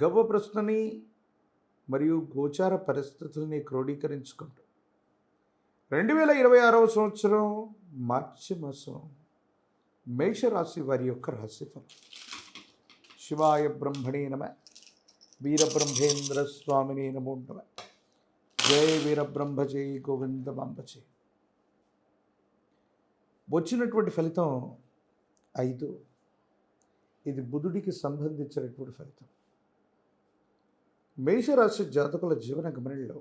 గవ్వ ప్రశ్నని మరియు గోచార పరిస్థితుల్ని క్రోడీకరించుకుంటూ 2026వ సంవత్సరం మార్చి మాసం మేషరాశి వారి యొక్క రాశిఫలం. శివాయ బ్రహ్మణే నమ. వీరబ్రహ్మేంద్ర స్వామినే నమో నమ. జయ వీరబ్రహ్మ జై గోవిందమాంబచే. వచ్చినటువంటి ఫలితం 5. ఇది బుధుడికి సంబంధించినటువంటి ఫలితం. మేషరాశి జాతకుల జీవన గమనంలో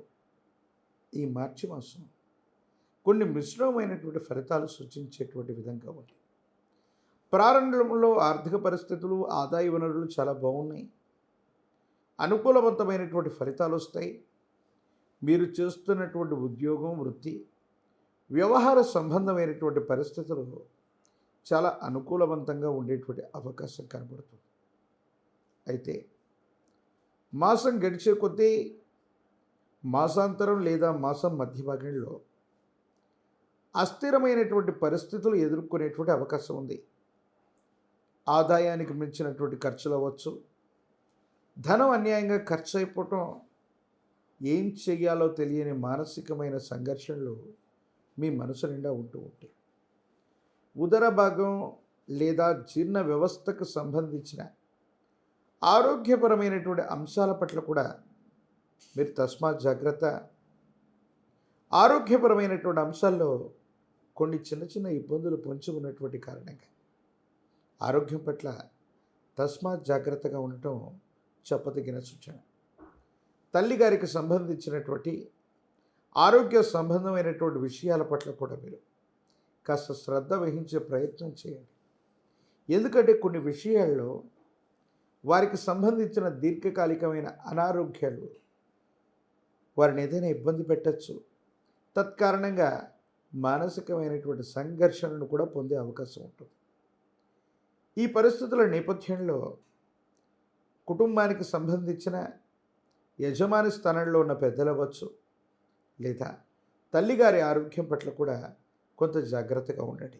ఈ మార్చి మాసం కొన్ని మిశ్రమమైనటువంటి ఫలితాలు సూచించేటువంటి విధంగా ఉంది. ప్రారంభంలో ఆర్థిక పరిస్థితులు, ఆదాయ వనరులు చాలా బాగున్నాయి. అనుకూలవంతమైనటువంటి ఫలితాలు వస్తాయి. మీరు చేస్తున్నటువంటి ఉద్యోగం, వృత్తి, వ్యవహార సంబంధమైనటువంటి పరిస్థితులు చాలా అనుకూలవంతంగా ఉండేటువంటి అవకాశం కనబడుతుంది. అయితే మాసం గడిచే కొద్దీ మాసాంతరం లేదా మాసం మధ్య భాగంలో అస్థిరమైనటువంటి పరిస్థితులు ఎదుర్కొనేటువంటి అవకాశం ఉంది. ఆదాయానికి మించినటువంటి ఖర్చులు అవ్వచ్చు. ధనం అన్యాయంగా ఖర్చు అయిపోవటం, ఏం చెయ్యాలో తెలియని మానసికమైన సంఘర్షణలు మీ మనసు నిండా ఉంటూ ఉంటాయి. ఉదర భాగం లేదా జీర్ణ వ్యవస్థకు సంబంధించిన ఆరోగ్యపరమైనటువంటి అంశాల పట్ల కూడా మీరు తస్మాత్ జాగ్రత్త. ఆరోగ్యపరమైనటువంటి అంశాల్లో కొన్ని చిన్న చిన్న ఇబ్బందులు పొంచి ఉన్నటువంటి కారణంగా ఆరోగ్యం పట్ల తస్మాత్ జాగ్రత్తగా ఉండటం చెప్పదగిన సూచన. తల్లిగారికి సంబంధించినటువంటి ఆరోగ్య సంబంధమైనటువంటి విషయాల పట్ల కూడా మీరు కాస్త శ్రద్ధ వహించే ప్రయత్నం చేయండి. ఎందుకంటే కొన్ని విషయాల్లో వారికి సంబంధించిన దీర్ఘకాలికమైన అనారోగ్యాలు వారిని ఏదైనా ఇబ్బంది పెట్టచ్చు. తత్కారణంగా మానసికమైనటువంటి సంఘర్షణను కూడా పొందే అవకాశం ఉంటుంది. ఈ పరిస్థితుల నేపథ్యంలో కుటుంబానికి సంబంధించిన యజమాని స్థానంలో ఉన్న పెద్దలు అవ్వచ్చు, లేదా తల్లిగారి ఆరోగ్యం పట్ల కూడా కొంత జాగ్రత్తగా ఉండండి.